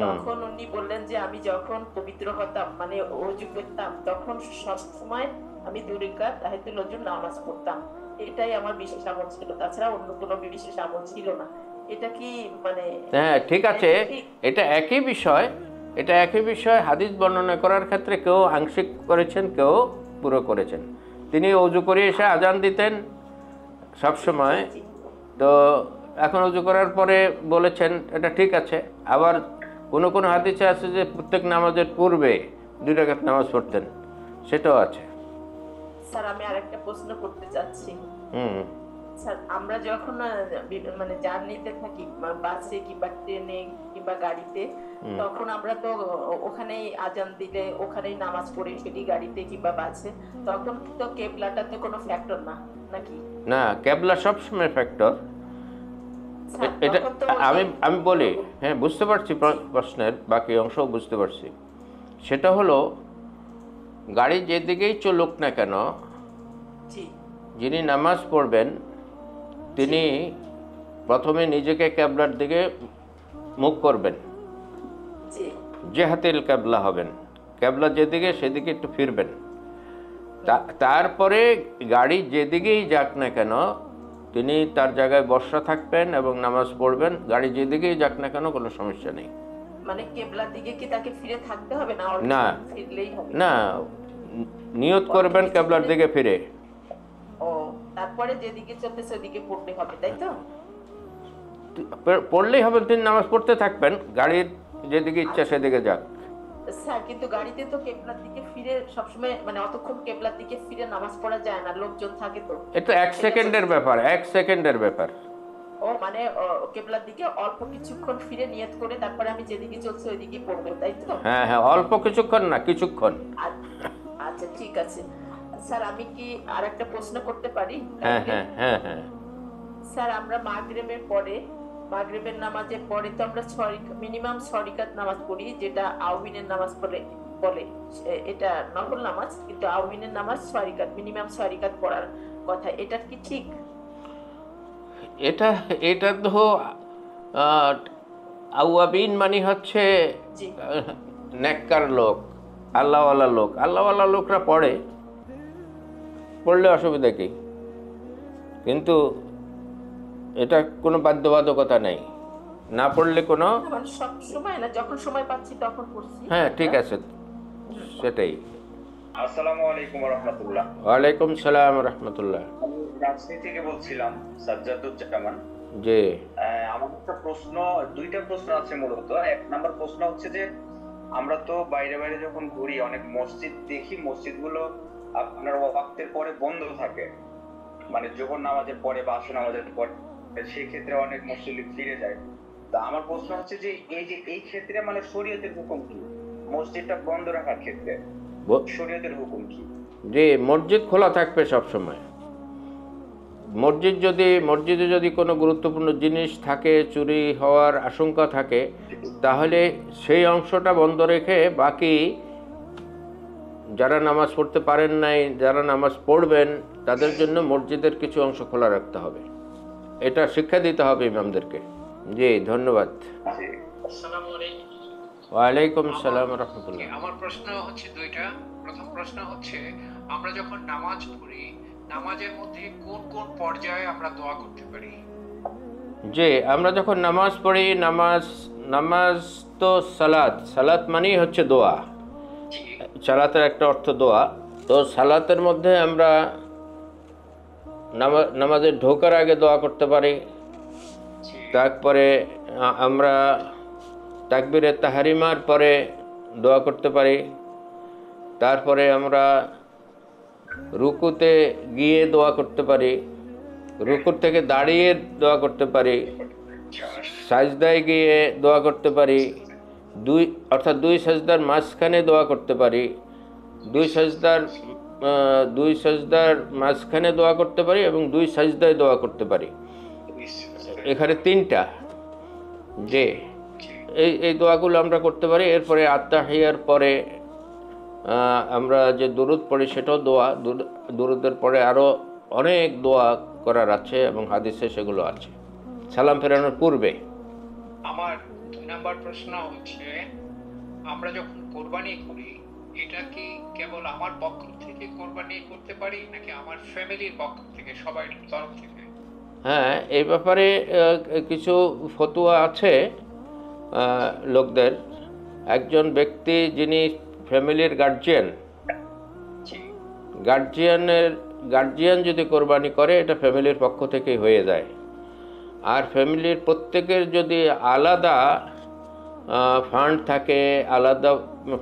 তখন উনি বললেন যে আমি যখন পবিত্র হতাম, মানে ওযু করতাম, তখন সবসময় আমি 2 রাকাত তাহিয়াতুল ওযুর নামাজ পড়তাম। এটাই আমার বিশেষ আমল ছিল, তাছাড়া অন্য কোনো বিশেষ আমল ছিল না। এটা কি মানে? হ্যাঁ ঠিক আছে, এটা একই বিষয়, এটা একই বিষয়। হাদিস বর্ণনা করার ক্ষেত্রে কেউ আংশিক করেছেন, কেউ পুরো করেছেন। তিনি অজু করে এসে আজান দিতেন সবসময়, তো এখন অজু করার পরে বলেছেন এটা ঠিক আছে। আবার কোনো কোনো হাদিসে আছে যে প্রত্যেক নামাজের পূর্বে 2 রাকাত নামাজ পড়তেন, সেটাও আছে। স্যার আমি আরেকটা প্রশ্ন করতে চাচ্ছি। স্যার আমরা যখন মানে জার্নিতে থাকি, বাসে কিংবা ট্রেনে কিংবা গাড়িতে, তখন আমরা তো ওখানেই আজান দিলে ওখানেই নামাজ পড়ি, সেটি গাড়িতে কিংবা বাসে, তখন তো কেবলাটাতে কোনো ফ্যাক্টর না নাকি? না, কেবলা সবসময় ফ্যাক্টর। এটা আমি বলি, হ্যাঁ বুঝতে পারছি প্রশ্নের বাকি অংশও বুঝতে পারছি। সেটা হলো গাড়ি যেদিকেই চলুক না কেন, যিনি নামাজ পড়বেন তিনি প্রথমে নিজেকে কেবলার দিকে মুখ করবেন, জেহাতিল কেবলা হবেন, কেবলা যেদিকে সেদিকে একটু ফিরবেন। তারপরে গাড়ি যেদিকেই যাক না কেন তিনি তার জায়গায় বসা থাকবেন এবং নামাজ পড়বেন। গাড়ি যেদিকেই যাক না কেন কোনো সমস্যা নেই। মানে কেবলার দিকে কি তাকে ফিরে থাকতে হবে না? না ফিরলেই হবে না, নিয়ত করবেন কেবলার দিকে ফিরে। ও, তারপরে যেদিকে চলতেছে ওদিকে পড়তে হবে, তাই তো? পড়লেই হবে, তিনি নামাজ পড়তে থাকবেন, গাড়ির যেদিকে ইচ্ছা সেদিকে যাক। স্যার কিন্তু গাড়িতে তো কেবলার দিকে ফিরে সবসময়, মানে অতক্ষণ কেবলার দিকে ফিরে নামাজ পড়া যায় না, লোকজন থাকে তো। এটা 1 সেকেন্ডের ব্যাপার, 1 সেকেন্ডের ব্যাপার। ও মানে কেবলার দিকে অল্প কিছুক্ষণ ফিরে নিয়ত করে তারপরে আমি যেদিকে চলছে ওইদিকে পড়বো, তাই তো? হ্যাঁ হ্যাঁ, অল্প কিছুক্ষণ না, কিছুক্ষণ। আচ্ছা ঠিক আছে স্যার, আমি কি আরেকটা প্রশ্ন করতে পারি? হ্যাঁ হ্যাঁ হ্যাঁ হ্যাঁ। স্যার আমরা মাগরিবের নামাজের পরে তো আমরা মিনিমাম 6 রাকাত নামাজ পড়ি, যেটা আউবিনের নামাজ বলে। এটা নফল নামাজ, কিন্তু আউবিনের নামাজ 6 রাকাত, মিনিমাম 6 রাকাত পড়ার কথা। এটা কি ঠিক? এটা তো আউয়াবিন মানে হচ্ছে নেককার লোক, আল্লাহওয়ালা লোক। আল্লাহওয়ালা লোকরা পড়লে অসুবিধা কি? কিন্তু এটা কোনো বাধ্যবাধকতা নেই, না পড়লে কোনো। সব সময় না, যখন সময় পাচ্ছি তখন পড়ছি। হ্যাঁ ঠিক আছে, সেটাই। আসসালামু আলাইকুম ওয়া রাহমাতুল্লাহ। ওয়া আলাইকুম সালাম ওয়া রাহমাতুল্লাহ। রাজশাহী থেকে বলছিলাম, সাজ্জাদুজ্জামান। জি, আমার একটা প্রশ্ন, 2টা প্রশ্ন আছে মূলত। 1 নাম্বার প্রশ্ন হচ্ছে যে আমরা তো বাইরে বাইরে যখন ঘুরি অনেক মসজিদ দেখি, মসজিদগুলো আপনার ওয়াক্তের পরে বন্ধ থাকে, মানে যখন নামাজের পরে বা আসর নামাজের পরে, সেই ক্ষেত্রে অনেক মুসল্লি ফিরে যায়। তা আমার প্রশ্ন হচ্ছে যে এই ক্ষেত্রে মানে শরীয়তের হুকুম কি? মসজিদটা বন্ধ রাখার ক্ষেত্রে শরীয়তের হুকুম কি? জি, মসজিদ খোলা থাকবে সব সময়। মসজিদে যদি কোনো গুরুত্বপূর্ণ জিনিস থাকে, চুরি হওয়ার আশঙ্কা থাকে, তাহলে সেই অংশটা বন্ধ রেখে বাকি যারা নামাজ পড়তে পারেন নাই, যারা নামাজ পড়বেন, তাদের জন্য মসজিদের কিছু অংশ খোলা রাখতে হবে। এটা শিক্ষা দিতে হবে ইমামদেরকে। জি, ধন্যবাদ। ওয়ালাইকুম সালাম রাহমাতুল্লাহ। আমার প্রশ্ন হচ্ছে 2টা। প্রথম প্রশ্ন হচ্ছে, আমরা যখন নামাজ পড়ি, নামাজের মধ্যে কোন কোন পর্যায়ে আমরা দোয়া করতে পারি? জি, আমরা যখন নামাজ পড়ি, নামাজ তো সালাত মানেই হচ্ছে দোয়া। সালাতের একটা অর্থ দোয়া। তো সালাতের মধ্যে আমরা নামাজে ঢোকার আগে দোয়া করতে পারি, তারপরে আমরা তাকবীরে তাহরিমার পরে দোয়া করতে পারি, তারপরে আমরা রুকুতে গিয়ে দোয়া করতে পারি, রুকুর থেকে দাঁড়িয়ে দোয়া করতে পারি, সাজদায় গিয়ে দোয়া করতে পারি, অর্থাৎ 2 সাজদার মাঝখানে দোয়া করতে পারি, 2 সাজদার মাঝখানে দোয়া করতে পারি এবং 2 সাজদায় দোয়া করতে পারি। এখানে 3টা। যে এই দোয়াগুলো আমরা করতে পারি। এরপরে আত্তাহিয়ার পরে আমরা যে দুরুদ পড়ি সেটাও দোয়া। দুরুদের পরে আরও অনেক দোয়া করার আছে এবং হাদিসে সেগুলো আছে সালাম ফেরানোর পূর্বে। আমার 2 নাম্বার প্রশ্ন হচ্ছে, আমরা যখন কোরবানি করি, এটা কি কেবল আমার পক্ষ থেকে কোরবানি করতে পারি নাকি আমার ফ্যামিলির পক্ষ থেকে, সবাই তরফ থেকে? হ্যাঁ, এই ব্যাপারে কিছু ফতোয়া আছে লোকদের। একজন ব্যক্তি যিনি ফ্যামিলির গার্জিয়ান যদি কোরবানি করে এটা ফ্যামিলির পক্ষ থেকেই হয়ে যায়। আর ফ্যামিলির প্রত্যেকের যদি আলাদা ফান্ড থাকে, আলাদা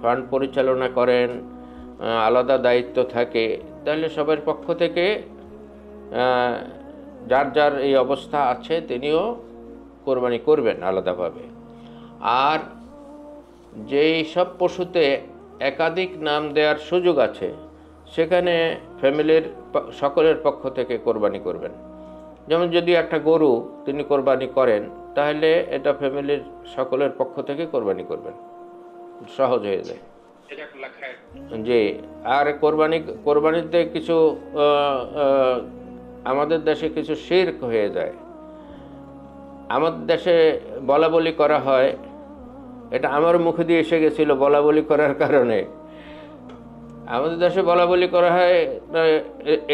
ফান্ড পরিচালনা করেন, আলাদা দায়িত্ব থাকে, তাহলে সবার পক্ষ থেকে যার যার এই অবস্থা আছে তিনিও কোরবানি করবেন আলাদাভাবে। আর যেই সব পশুতে একাধিক নাম দেওয়ার সুযোগ আছে সেখানে ফ্যামিলির সকলের পক্ষ থেকে কোরবানি করবেন। যেমন যদি একটা গরু তিনি কোরবানি করেন তাহলে এটা ফ্যামিলির সকলের পক্ষ থেকে কোরবানি করবেন, সহজ হয়ে যায়। জি। আর কোরবানিতে কিছু আমাদের দেশে কিছু শিরক হয়ে যায়। আমাদের দেশে বলা বলি করা হয়, এটা আমার মুখে দিয়ে এসে গেছিল বলা বলি করার কারণে। আমাদের দেশে বলা বলি করা হয়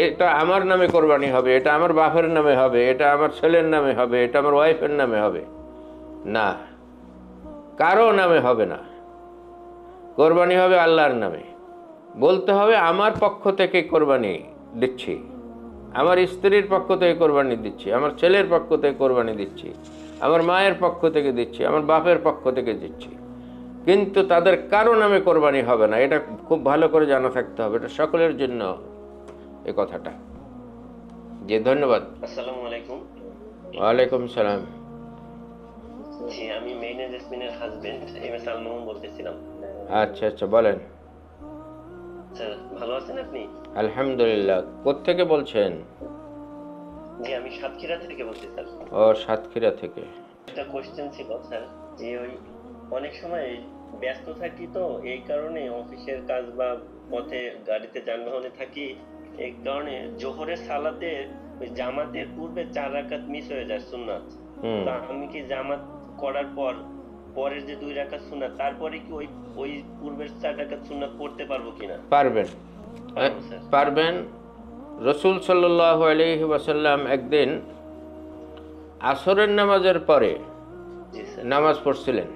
এটা আমার নামে কোরবানি হবে, এটা আমার বাপের নামে হবে, এটা আমার ছেলের নামে হবে, এটা আমার ওয়াইফের নামে হবে। না, কারো নামে হবে না, কোরবানি হবে আল্লাহর নামে। বলতে হবে আমার পক্ষ থেকে কোরবানি দিচ্ছি, আমার স্ত্রীর পক্ষ থেকে কোরবানি দিচ্ছি, আমার ছেলের পক্ষ থেকে কোরবানি দিচ্ছি, আমার মায়ের পক্ষ থেকে দিচ্ছি, আমার বাপের পক্ষ থেকে দিচ্ছি। কিন্তু তাদের কারো নামে কোরবানি হবে না, এটা খুব ভালো করে জানা থাকতে হবে, এটা সকলের জন্য এই কথাটা। জি, ধন্যবাদ। আসসালামু আলাইকুম। ওয়ালাইকুম সালাম। জি, আমি মেইনা জেসমিনের হাজবেন্ড এমএস আলমামুন বলতেছিলাম। আচ্ছা আচ্ছা, বলেন। স্যার ভালো আছেন আপনি? আলহামদুলিল্লাহ। কোত্থেকে বলছেন? জি, আমি সাতক্ষীরা থেকে বলছি স্যার। ও, সাতক্ষীরা থেকে। একটা কোশ্চেন ছিল স্যার, যে ওই অনেক সময় ব্যস্ত থাকি তো এই কারণে অফিসের কাজ বা পথে গাড়িতে যানবাহনে থাকি, এই কারণে জোহরের সালাতে ওই জামাতের পূর্বে 4 রাকাত মিস হয়ে যায় সুন্নাত। তো আমি কি জামাত করার পর পরের যে 2 রাকাত সুন্নাত তারপরে কি ওই পূর্বের 4 রাকাত সুন্নাত পড়তে পারবো কিনা? পারবেন। রাসূল সাল্লাল্লাহু আলাইহি ওয়াসাল্লাম একদিন আসরের নামাজের পরে নামাজ পড়ছিলেন।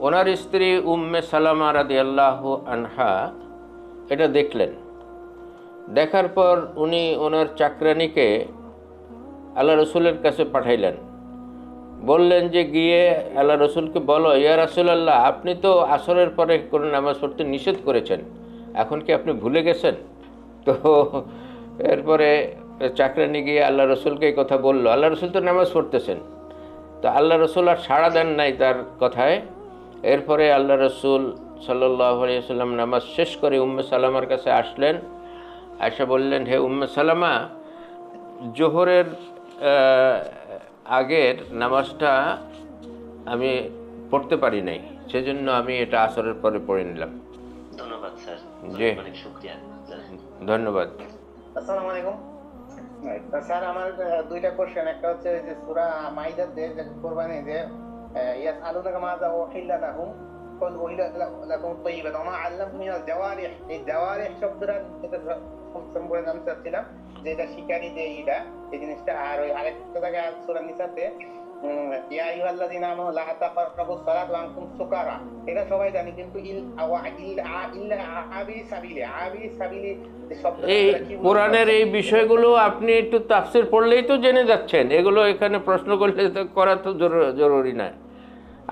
ওনার স্ত্রী উম্মে সালামা রাদিয়াল্লাহু আনহা এটা দেখলেন। দেখার পর উনি ওনার চাকরানিকে আল্লাহ রসুলের কাছে পাঠাইলেন। বললেন যে গিয়ে আল্লাহ রসুলকে বলো, ইয়া রাসূলুল্লাহ, আপনি তো আসরের পরে কোনো নামাজ পড়তে নিষেধ করেছেন, এখন কি আপনি ভুলে গেছেন? তো এরপরে চাকরানি গিয়ে আল্লাহ রসুলকে এই কথা বলল। আল্লাহ রসুল তো নামাজ পড়তেছেন, তো আল্লাহ রসুল আর সাড়া দেন নাই তার কথায়। এরপরে আল্লাহ রসুল সাল্লাল্লাহু আলাইহি ওয়াসাল্লাম নামাজ শেষ করে উম্মে সালামার কাছে আসলেন। আয়েশা বললেন, হে উম্মে সালামা, জোহরের আগের নামাজটা আমি পড়তে পারি নাই, সেজন্য আমি এটা আসরের পরে পড়ে নিলাম। ধন্যবাদ স্যার। জি, অনেক শুকরিয়া। ধন্যবাদ। আসসালামু আলাইকুম স্যার, আমার 2টা কোশ্চেন। একটা হচ্ছে যে সূরা মাইদাতে যে কুরবানি যে ইয়াসআলুনাকা মাযা উহিল্লা লাহুম কুল উহিল্লা লাকুম তাইয়্যিবাত ওয়া মা আল্লামতুম মিনাল জাওয়ারিহ। এই জাওয়ারিহ শব্দটা এটা সম্পূর্ণ নাম চাচ্ছিলাম যে এটা শিকারী যে এই জিনিসটা। আর ওই আরেকটা জায়গায় সূরা নিসাতে ইয়া আইয়ুহাল্লাযীনা আমানু লা তাকরাবুস সালাত ওয়া আনতুম সুকারা, এটা সবাই জানি, কিন্তু এই কোরআনের এই বিষয়গুলো আপনি একটু তাফসীর পড়লেই তো জেনে যাচ্ছেন। এগুলো এখানে প্রশ্ন করলে তো করা তো জরুরি না,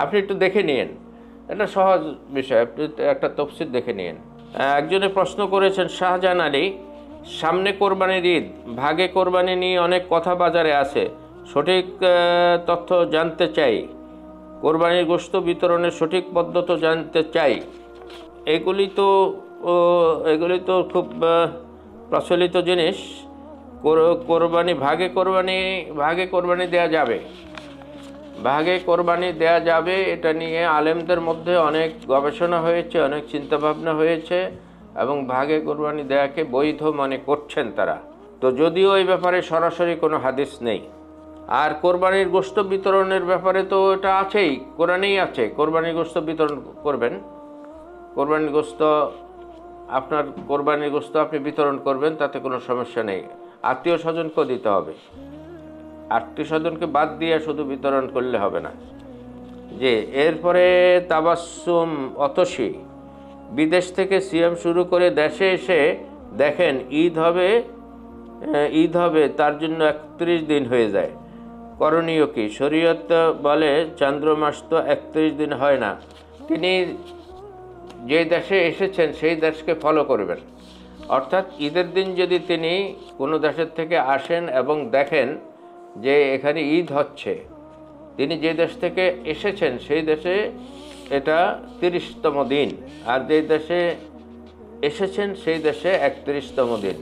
আপনি একটু দেখে নিন, এটা সহজ বিষয়, আপনি একটা তাফসীর দেখে নিন। একজনে প্রশ্ন করেছেন, শাহজাহান আলী, সামনে কোরবানির ঈদ, ভাগে কোরবানি নিয়ে অনেক কথা বাজারে আছে, সঠিক তথ্য জানতে চাই, কোরবানির গোশত বিতরণের সঠিক পদ্ধতি জানতে চাই। এগুলি তো খুব প্রচলিত জিনিস। কোরবানি ভাগে কোরবানি দেয়া যাবে, এটা নিয়ে আলেমদের মধ্যে অনেক গবেষণা হয়েছে, অনেক চিন্তাভাবনা হয়েছে, এবং ভাগে কোরবানি দেয়াকে বৈধ মনে করছেন তারা। তো যদিও এই ব্যাপারে সরাসরি কোনো হাদিস নেই। আর কোরবানির গোশত বিতরণের ব্যাপারে তো এটা আছেই, কোরআনেই আছে, কোরবানির গোশত বিতরণ করবেন। কোরবানির গোশত আপনি বিতরণ করবেন, তাতে কোনো সমস্যা নেই। আত্মীয় স্বজনকেও দিতে হবে, আত্মীয় স্বজনকে বাদ দিয়ে শুধু বিতরণ করলে হবে না। যে এরপরে তাবাসসুম অতসী, বিদেশ থেকে সিয়াম শুরু করে দেশে এসে দেখেন ঈদ হবে তার জন্য 31 দিন হয়ে যায়, করণীয় কি? শরীয়ত বলে চান্দ্রমাস তো 31 দিন হয় না, তিনি যে দেশে এসেছেন সেই দেশকে ফলো করবেন। অর্থাৎ ঈদের দিন যদি তিনি কোনো দেশের থেকে আসেন এবং দেখেন যে এখানে ঈদ হচ্ছে, তিনি যে দেশ থেকে এসেছেন সেই দেশে এটা 30তম দিন, আর যে দেশে এসেছেন সেই দেশে 31তম দিন।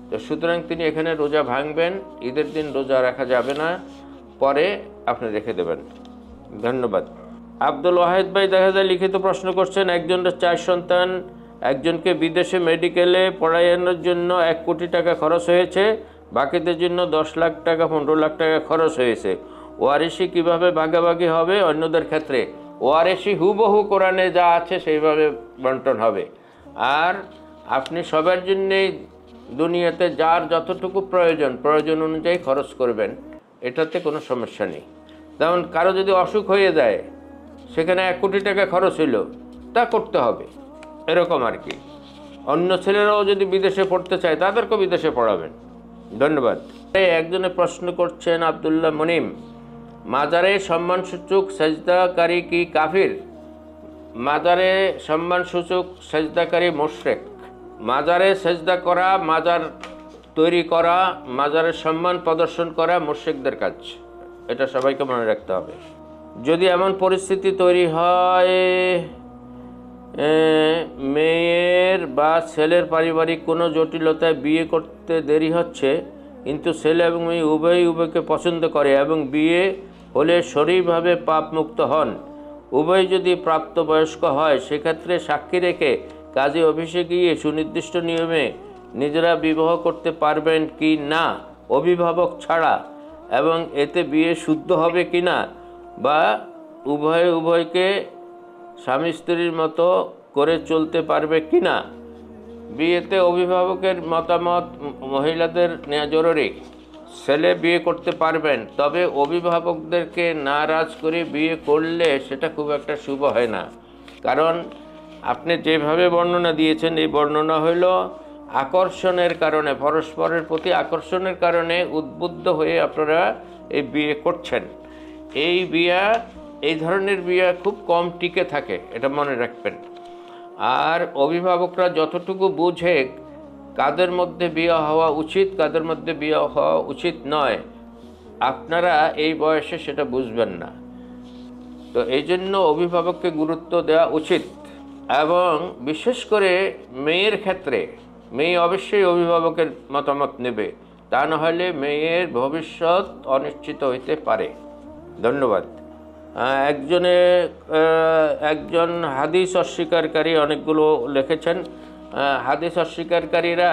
তো সুতরাং তিনি এখানে রোজা ভাঙবেন, ঈদের দিন রোজা রাখা যাবে না, পরে আপনি রেখে দেবেন। ধন্যবাদ। আব্দুল ওয়াহেদ ভাই দেখা যায় লিখিত প্রশ্ন করছেন, একজনের 4 সন্তান, একজনকে বিদেশে মেডিকেলে পড়ানোর জন্য 1 কোটি টাকা খরচ হয়েছে, বাকিদের জন্য 10 লাখ টাকা 15 লাখ টাকা খরচ হয়েছে, ওয়ারিশি কিভাবে ভাগাভাগি হবে? অন্যদের ক্ষেত্রে ওয়ারিশি হুবহু কোরআনে যা আছে সেইভাবে বন্টন হবে, আর আপনি সবার জন্যেই দুনিয়াতে যার যতটুকু প্রয়োজন অনুযায়ী খরচ করবেন, এটাতে কোনো সমস্যা নেই। যেমন কারো যদি অসুখ হয়ে যায়, সেখানে 1 কোটি টাকা খরচ হইল, তা করতে হবে, এরকম আর কি। অন্য ছেলেরাও যদি বিদেশে পড়তে চায় তাদেরকেও বিদেশে পড়াবেন। ধন্যবাদ। একজনে প্রশ্ন করছেন, আব্দুল্লাহ মনিম, মাজারে সম্মানসূচক সেজদাকারী কি কাফির? মাজারে সম্মানসূচক সেজদাকারী মুশরিক। মাজারে সেজদা করা, মাজার তৈরি করা, মাজারের সম্মান প্রদর্শন করা মুশরিকদের কাজ, এটা সবাইকে মনে রাখতে হবে। যদি এমন পরিস্থিতি তৈরি হয় মেয়ের বা ছেলের পারিবারিক কোনো জটিলতায় বিয়ে করতে দেরি হচ্ছে, কিন্তু ছেলে এবং মেয়ে উভয়কে পছন্দ করে এবং বিয়ে হলে শরীরভাবে পাপমুক্ত হন, উভয় যদি প্রাপ্তবয়স্ক হয়, সেক্ষেত্রে সাক্ষী রেখে কাজী অফিসে গিয়ে সুনির্দিষ্ট নিয়মে নিজেরা বিবাহ করতে পারবেন কি না অভিভাবক ছাড়া, এবং এতে বিয়ে শুদ্ধ হবে কি না, বা উভয়কে স্বামী স্ত্রীর মতো করে চলতে পারবে কি না। বিয়েতে অভিভাবকের মতামত মহিলাদের নেওয়া জরুরি। ছেলে বিয়ে করতে পারবেন, তবে অভিভাবকদেরকে নারাজ করে বিয়ে করলে সেটা খুব একটা শুভ হয় না, কারণ আপনি যেভাবে বর্ণনা দিয়েছেন এই বর্ণনা হইল আকর্ষণের কারণে, পরস্পরের প্রতি আকর্ষণের কারণে উদ্বুদ্ধ হয়ে আপনারা এই বিয়ে করছেন। এই ধরনের বিয়ে খুব কম টিকে থাকে, এটা মনে রাখবেন। আর অভিভাবকরা যতটুকু বুঝে কাদের মধ্যে বিয়ে হওয়া উচিত, কাদের মধ্যে বিয়ে হওয়া উচিত নয়, আপনারা এই বয়সে সেটা বুঝবেন না। তো এই জন্য অভিভাবককে গুরুত্ব দেওয়া উচিত, এবং বিশেষ করে মেয়ের ক্ষেত্রে মেয়ে অবশ্যই অভিভাবকের মতামত নেবে, তা না হলে মেয়ের ভবিষ্যৎ অনিশ্চিত হইতে পারে। ধন্যবাদ। একজন হাদিস অস্বীকারী অনেকগুলো লিখেছেন। হাদিস অস্বীকারীরা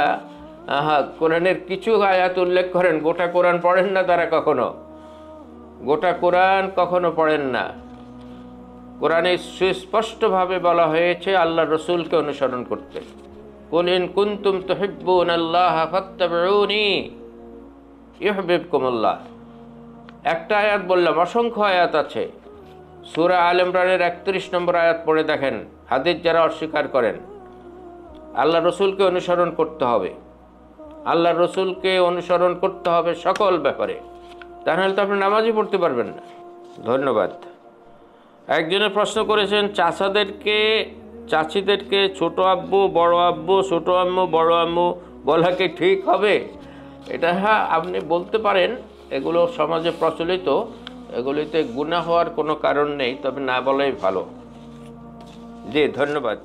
কোরআনের কিছু আয়াত উল্লেখ করেন, গোটা কোরআন পড়েন না, তারা গোটা কোরআন কখনো পড়েন না। কোরআনে সুস্পষ্টভাবে বলা হয়েছে আল্লাহ রসুলকে অনুসরণ করতে। কুল ইন কুনতুম তুহিব্বুনাল্লাহা ফাত্তাবিউনি ইউহিব্বুকুমুল্লাহ। একটা আয়াত বললাম, অসংখ্য আয়াত আছে। সূরা আল ইমরানের 31 নম্বর আয়াত পড়ে দেখেন। হাদিস যারা অস্বীকার করেন, আল্লাহ রসুলকে অনুসরণ করতে হবে, আল্লাহ রসুলকে অনুসরণ করতে হবে সকল ব্যাপারে, তা নাহলে তো আপনি নামাজই পড়তে পারবেন না। ধন্যবাদ। একজনের প্রশ্ন করেছেন, চাচিদেরকে ছোট আব্বু, বড় আব্বু, ছোট আম্মু, বড় আম্মু বলা কি ঠিক হবে? এটা আপনি বলতে পারেন, এগুলো সমাজে প্রচলিত, এগুলিতে গুনাহ হওয়ার কোনো কারণ নেই, তবে না বলাই ভালো। জি, ধন্যবাদ।